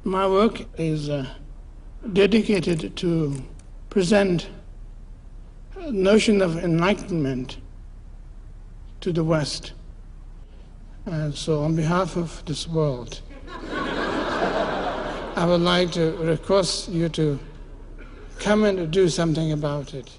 My work is dedicated to present a notion of enlightenment to the West. And so on behalf of this world, I would like to request you to come and do something about it.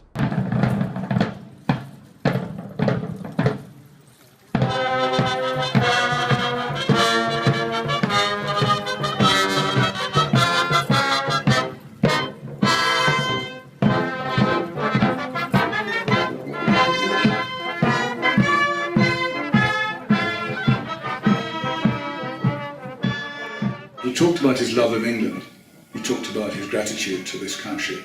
He talked about his love of England. He talked about his gratitude to this country.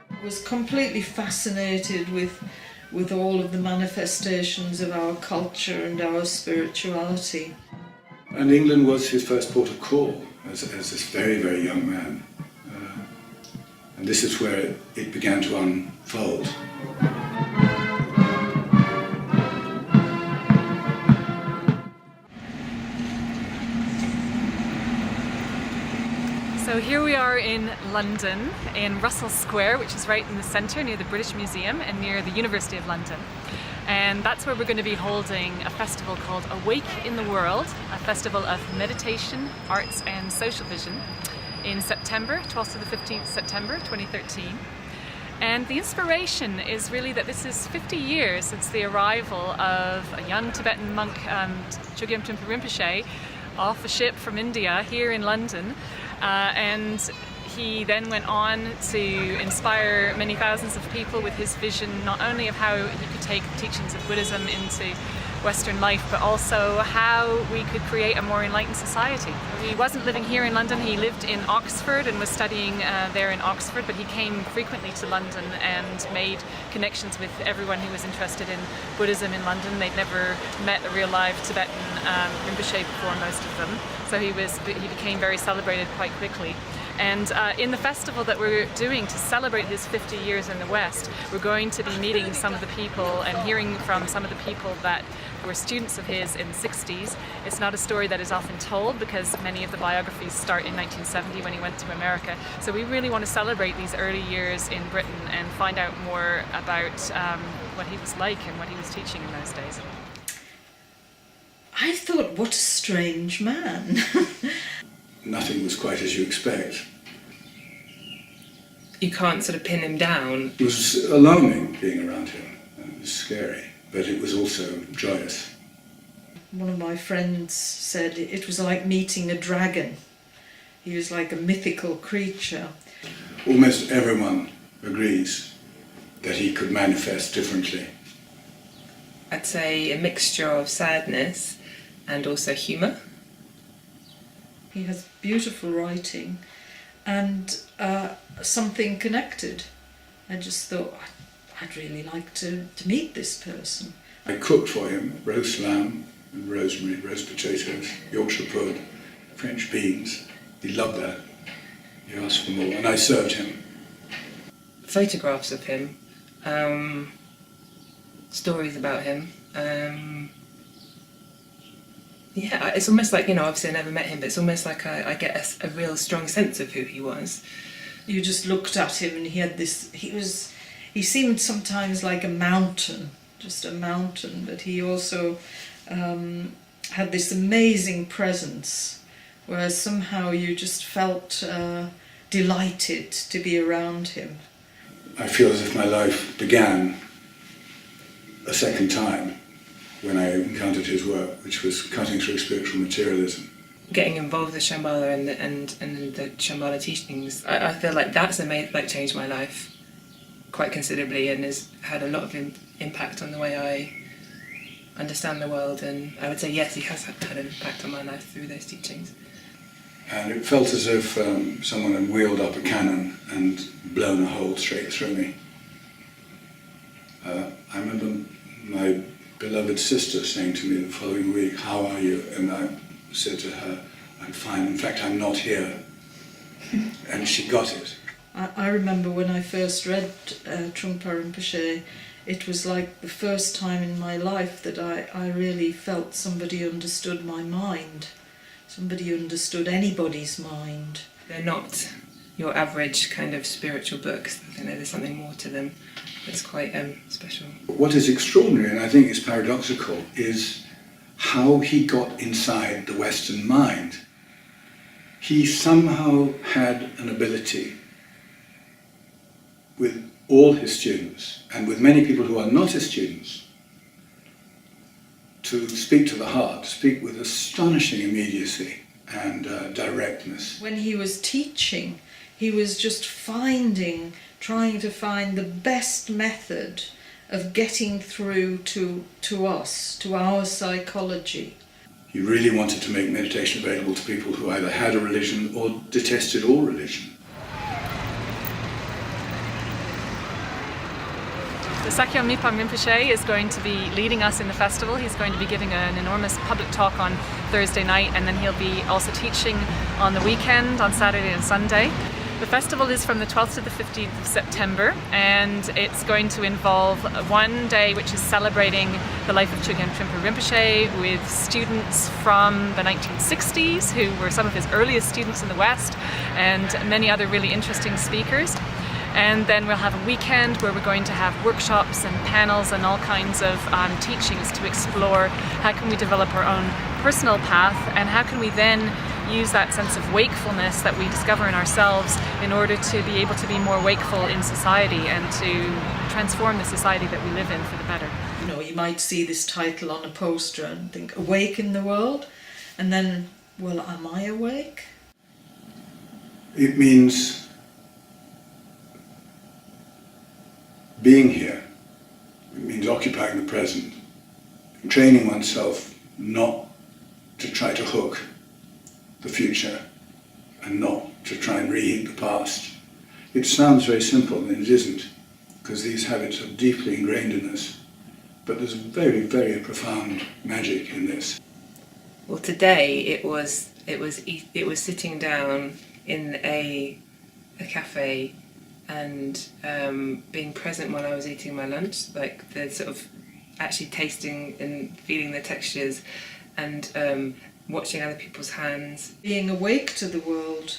I was completely fascinated with all of the manifestations of our culture and our spirituality. And England was his first port of call as this very, very young man. And this is where it began to unfold. So here we are in London, in Russell Square, which is right in the centre near the British Museum and near the University of London. And that's where we're going to be holding a festival called Awake in the World, a festival of meditation, arts and social vision in September, 12th to the 15th September 2013. And the inspiration is really that this is 50 years since the arrival of a young Tibetan monk, Chogyam Trungpa Rinpoche, off a ship from India here in London. And he then went on to inspire many thousands of people with his vision, not only of how he could take the teachings of Buddhism into Western life, but also how we could create a more enlightened society. He wasn't living here in London, he lived in Oxford and was studying there in Oxford, but he came frequently to London and made connections with everyone who was interested in Buddhism in London. They'd never met a real live Tibetan Rinpoche before, most of them, so he became very celebrated quite quickly. And in the festival that we're doing to celebrate his 50 years in the West, we're going to be meeting some of the people and hearing from some of the people that were students of his in the 60s. It's not a story that is often told because many of the biographies start in 1970 when he went to America. So we really want to celebrate these early years in Britain and find out more about what he was like and what he was teaching in those days. I thought, what a strange man. Nothing was quite as you expect. You can't sort of pin him down. It was alarming being around him. It was scary, but it was also joyous. One of my friends said it was like meeting a dragon. He was like a mythical creature. Almost everyone agrees that he could manifest differently. I'd say a mixture of sadness and also humour. He has beautiful writing and something connected. I just thought, I'd really like to meet this person. I cooked for him roast lamb and rosemary, roast potatoes, Yorkshire pudding, French beans. He loved that. He asked for more, and I served him. Photographs of him, stories about him. Yeah, it's almost like, obviously I never met him, but it's almost like I get a real strong sense of who he was. You just looked at him and he had this, he seemed sometimes like a mountain, just a mountain, but he also had this amazing presence where somehow you just felt delighted to be around him. I feel as if my life began a second time when I encountered his work, which was cutting through spiritual materialism. Getting involved with Shambhala and the Shambhala teachings, I feel like that's changed my life quite considerably and has had a lot of impact on the way I understand the world, and I would say yes, he has had an impact on my life through those teachings. And it felt as if someone had wheeled up a cannon and blown a hole straight through me. I remember my beloved sister saying to me the following week, "How are you?" And I said to her, "I'm fine. In fact, I'm not here." And she got it. I remember when I first read Trungpa Rinpoche, it was like the first time in my life that I really felt somebody understood my mind. somebody who understood anybody's mind. They're not your average kind of spiritual books. I think there's something more to them that's quite special. What is extraordinary, and I think is paradoxical, is how he got inside the Western mind. He somehow had an ability with all his students, and with many people who are not his students, to speak to the heart, speak with astonishing immediacy and directness. When he was teaching, he was just trying to find the best method of getting through to us, to our psychology. He really wanted to make meditation available to people who either had a religion or detested all religion. So Sakyong Mipham Rinpoche is going to be leading us in the festival. He's going to be giving an enormous public talk on Thursday night, and then he'll be also teaching on the weekend, on Saturday and Sunday. The festival is from the 12th to the 15th of September, and it's going to involve one day which is celebrating the life of Chögyam Trungpa Rinpoche with students from the 1960s who were some of his earliest students in the West, and many other really interesting speakers. And then we'll have a weekend where we're going to have workshops and panels and all kinds of teachings to explore how can we develop our own personal path, and how can we then use that sense of wakefulness that we discover in ourselves in order to be able to be more wakeful in society and to transform the society that we live in for the better. You know, you might see this title on a poster and think, "Awake in the World," and then, well, am I awake? It means being here. It means occupying the present, and training oneself not to try to hook the future and not to try and reheat the past. It sounds very simple, and it isn't, because these habits are deeply ingrained in us. But there's very, very profound magic in this. Well, today it was sitting down in a cafe and being present while I was eating my lunch, like the sort of actually tasting and feeling the textures, and watching other people's hands. Being awake to the world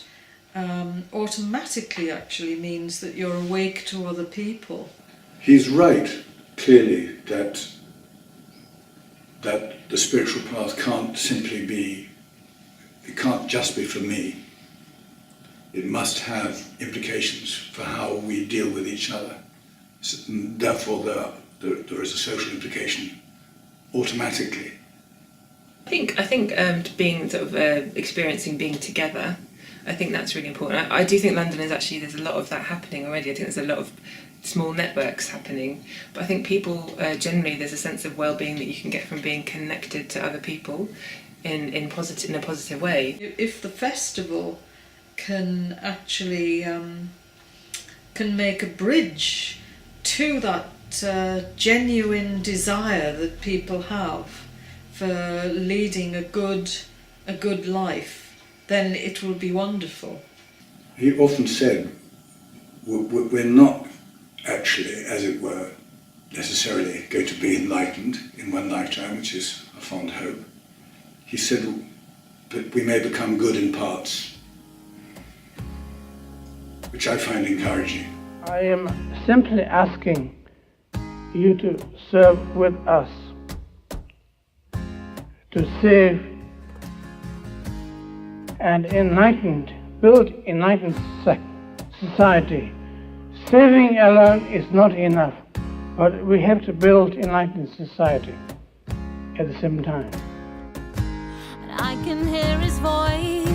automatically actually means that you're awake to other people. He's right, clearly, that the spiritual path can't simply be, it can't just be for me. It must have implications for how we deal with each other. So, therefore, there is a social implication automatically. I think being sort of experiencing being together, I think that's really important. I do think London is actually, there's a lot of that happening already. I think there's a lot of small networks happening, but I think people generally, there's a sense of well-being that you can get from being connected to other people in a positive way. If the festival can actually can make a bridge to that genuine desire that people have for leading a good life, then it will be wonderful. He often said, we're not actually, as it were, necessarily going to be enlightened in one lifetime, which is a fond hope. He said, but we may become good in parts, which I find encouraging. I am simply asking you to serve with us, to save and build enlightened society. Saving alone is not enough, but we have to build enlightened society at the same time. And I can hear his voice